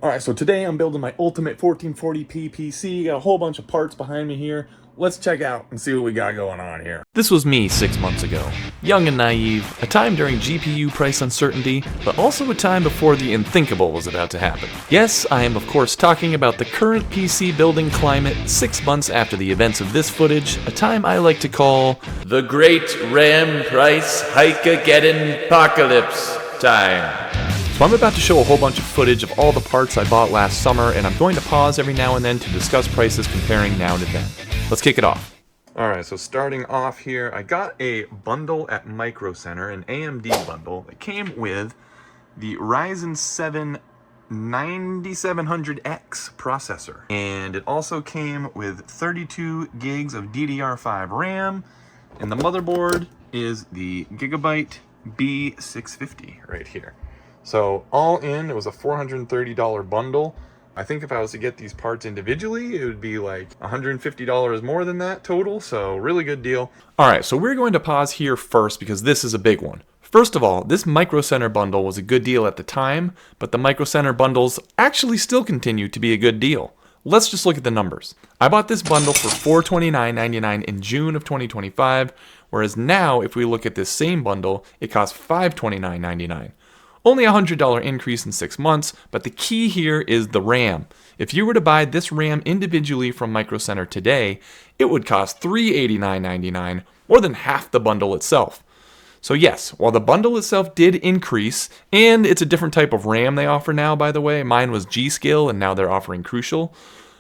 Alright, so today I'm building my ultimate 1440p PC. Got a whole bunch of parts behind me here. Let's check out and see what we got going on here. This was me 6 months ago. Young and naive, a time during GPU price uncertainty, but also a time before the unthinkable was about to happen. Yes, I am of course talking about the current PC building climate 6 months after the events of this footage, a time I like to call the Great RAM Price Hike-a-Geddon Apocalypse time. So I'm about to show a whole bunch of footage of all the parts I bought last summer, and I'm going to pause every now and then to discuss prices comparing now to then. Let's kick it off. Alright, so starting off here, I got a bundle at Micro Center, an AMD bundle. It came with the Ryzen 7 9700X processor. And it also came with 32 gigs of DDR5 RAM, and the motherboard is the Gigabyte B650 right here. So all in, it was a $430 bundle. I think if I was to get these parts individually, it would be like $150 more than that total, so really good deal. Alright, so we're going to pause here first because this is a big one. First of all, this Micro Center bundle was a good deal at the time, but the Micro Center bundles actually still continue to be a good deal. Let's just look at the numbers. I bought this bundle for $429.99 in June of 2025, whereas now if we look at this same bundle, it costs $529.99. Only a $100 increase in 6 months, but the key here is the RAM. If you were to buy this RAM individually from Micro Center today, it would cost $389.99, more than half the bundle itself. So yes, while the bundle itself did increase, and it's a different type of RAM they offer now, by the way, mine was G.Skill and now they're offering Crucial,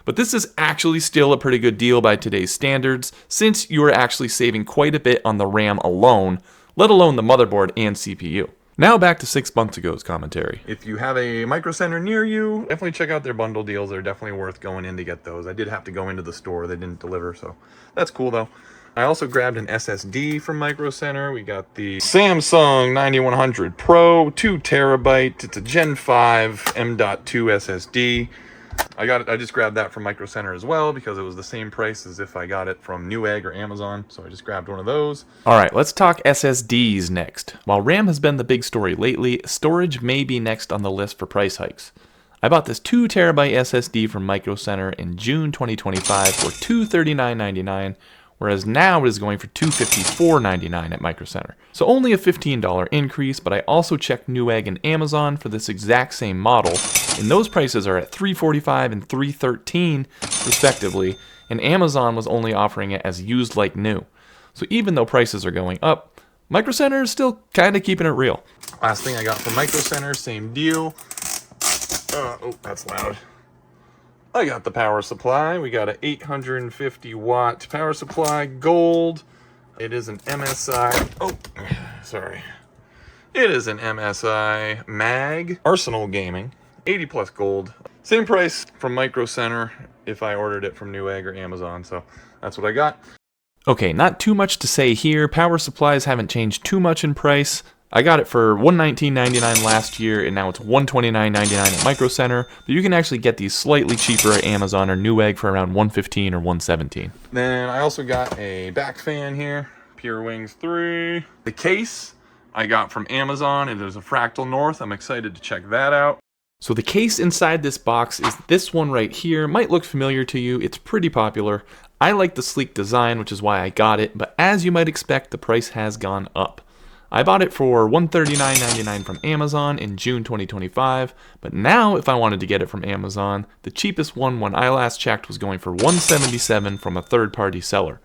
but this is actually still a pretty good deal by today's standards, since you are actually saving quite a bit on the RAM alone, let alone the motherboard and CPU. Now back to 6 months ago's commentary. If you have a Micro Center near you, definitely check out their bundle deals. They're definitely worth going in to get those. I did have to go into the store. They didn't deliver, so that's cool though. I also grabbed an SSD from Micro Center. We got the Samsung 9100 Pro, 2 terabyte. It's a Gen 5 M.2 SSD. I just grabbed that from Micro Center as well because it was the same price as if I got it from Newegg or Amazon, so I just grabbed one of those. Alright, let's talk SSDs next. While RAM has been the big story lately, storage may be next on the list for price hikes. I bought this 2 terabyte SSD from Micro Center in June 2025 for $239.99, whereas now it is going for $254.99 at Micro Center. So only a $15 increase, but I also checked Newegg and Amazon for this exact same model, and those prices are at $345 and $313 respectively, and Amazon was only offering it as used like new. So even though prices are going up, Micro Center is still kind of keeping it real. Last thing I got from Micro Center, same deal. Oh, that's loud. I got the power supply. We got an 850 watt power supply, gold. It is an MSI, It is an MSI MAG Arsenal Gaming, 80 plus gold. Same price from Micro Center if I ordered it from Newegg or Amazon, so that's what I got. Okay, not too much to say here. Power supplies haven't changed too much in price. I got it for $119.99 last year, and now it's $129.99 at Micro Center, but you can actually get these slightly cheaper at Amazon or Newegg for around $115 or $117. Then I also got a back fan here, Pure Wings 3. The case I got from Amazon, it is a Fractal North. I'm excited to check that out. So the case inside this box is this one right here. Might look familiar to you, it's pretty popular. I like the sleek design, which is why I got it, but as you might expect, the price has gone up. I bought it for $139.99 from Amazon in June 2025, but now if I wanted to get it from Amazon, the cheapest one when I last checked was going for $177 from a third-party seller.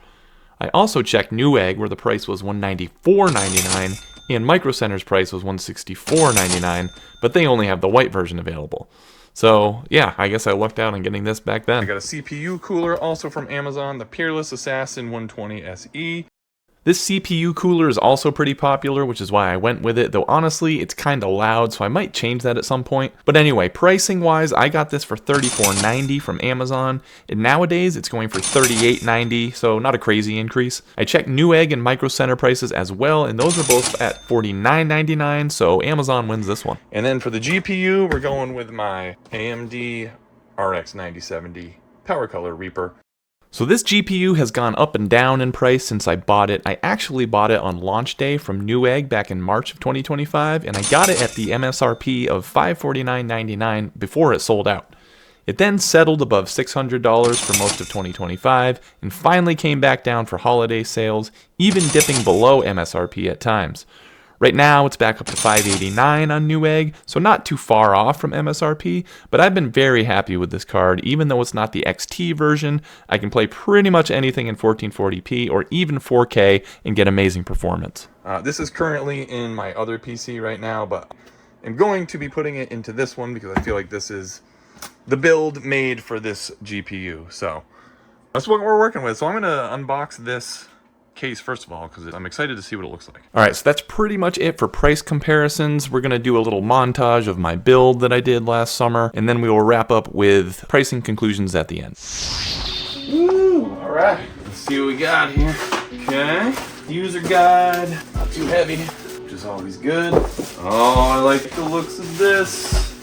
I also checked Newegg where the price was $194.99 and Micro Center's price was $164.99, but they only have the white version available. So yeah, I guess I lucked out on getting this back then. I got a CPU cooler also from Amazon, the Peerless Assassin 120 SE. This CPU cooler is also pretty popular, which is why I went with it, though honestly, it's kinda loud, so I might change that at some point. But anyway, pricing-wise, I got this for $34.90 from Amazon, and nowadays it's going for $38.90, so not a crazy increase. I checked Newegg and Micro Center prices as well, and those are both at $49.99, so Amazon wins this one. And then for the GPU, we're going with my AMD RX 9070 PowerColor Reaper. So this GPU has gone up and down in price since I bought it. I actually bought it on launch day from Newegg back in March of 2025, and I got it at the MSRP of $549.99 before it sold out. It then settled above $600 for most of 2025, and finally came back down for holiday sales, even dipping below MSRP at times. Right now, it's back up to $589 on Newegg, so not too far off from MSRP, but I've been very happy with this card. Even though it's not the XT version, I can play pretty much anything in 1440p or even 4K and get amazing performance. This is currently in my other PC right now, but I'm going to be putting it into this one because I feel like this is the build made for this GPU. So that's what we're working with. So I'm going to unbox this case first of all because I'm excited to see what it looks like. All right, so that's pretty much it for price comparisons. We're gonna do a little montage of my build that I did last summer, and then we will wrap up with pricing conclusions at the end. Woo! All right, let's see what we got here. Okay, user guide, not too heavy, which is always good. Oh, I like the looks of this.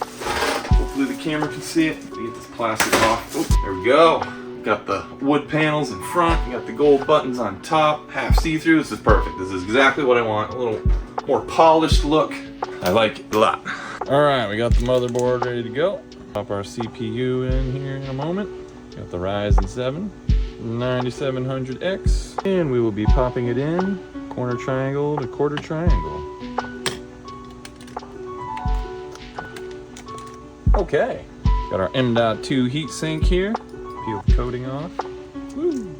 Hopefully the camera can see it. Let me get this plastic off. Oh, there we go. Got the wood panels in front, you got the gold buttons on top, half see-through. This is perfect. This is exactly what I want. A little more polished look. I like it a lot. All right, we got the motherboard ready to go. Pop our CPU in here in a moment. Got the Ryzen 7 9700X, and we will be popping it in corner triangle to quarter triangle. Okay, got our M.2 heatsink here. Peel the coating off. Woo.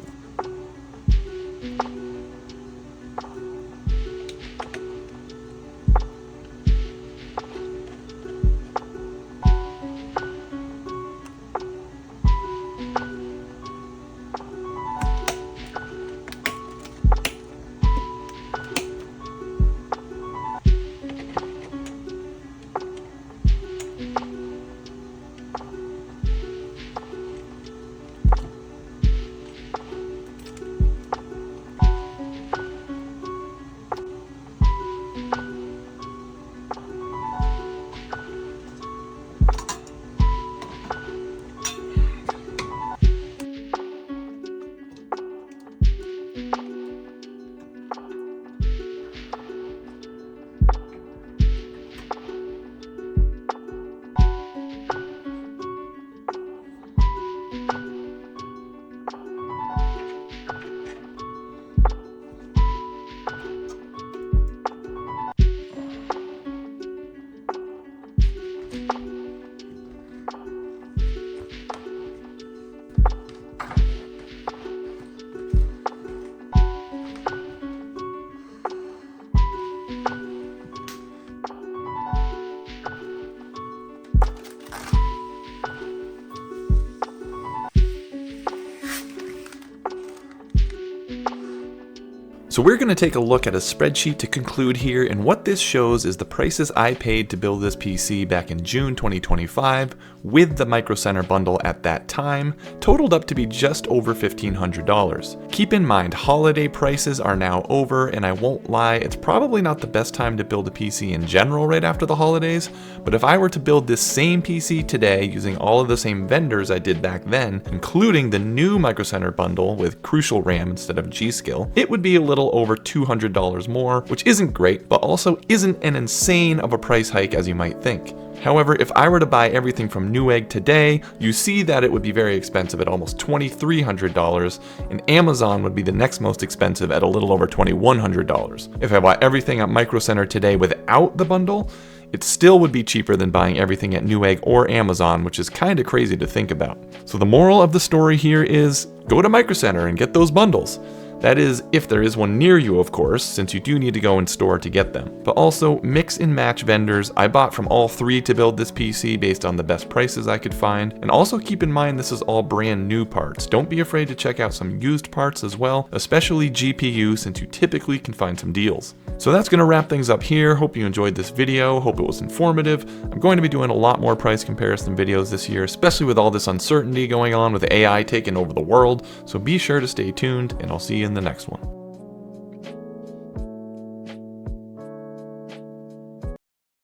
So we're going to take a look at a spreadsheet to conclude here, and what this shows is the prices I paid to build this PC back in June 2025 with the Micro Center bundle at that time, totaled up to be just over $1,500. Keep in mind, holiday prices are now over, and I won't lie, it's probably not the best time to build a PC in general right after the holidays, but if I were to build this same PC today using all of the same vendors I did back then, including the new Micro Center bundle with Crucial RAM instead of G.Skill, it would be a little over $200 more, which isn't great, but also isn't an insane of a price hike as you might think. However, if I were to buy everything from Newegg today, you see that it would be very expensive at almost $2,300, and Amazon would be the next most expensive at a little over $2,100. If I bought everything at Micro Center today without the bundle, it still would be cheaper than buying everything at Newegg or Amazon, which is kind of crazy to think about. So the moral of the story here is, go to Micro Center and get those bundles. That is, if there is one near you, of course, since you do need to go in store to get them. But also, mix and match vendors. I bought from all three to build this PC based on the best prices I could find. And also keep in mind this is all brand new parts. Don't be afraid to check out some used parts as well, especially GPU, since you typically can find some deals. So that's going to wrap things up here. Hope you enjoyed this video. Hope it was informative. I'm going to be doing a lot more price comparison videos this year, especially with all this uncertainty going on with AI taking over the world. So be sure to stay tuned, and I'll see you in the next one.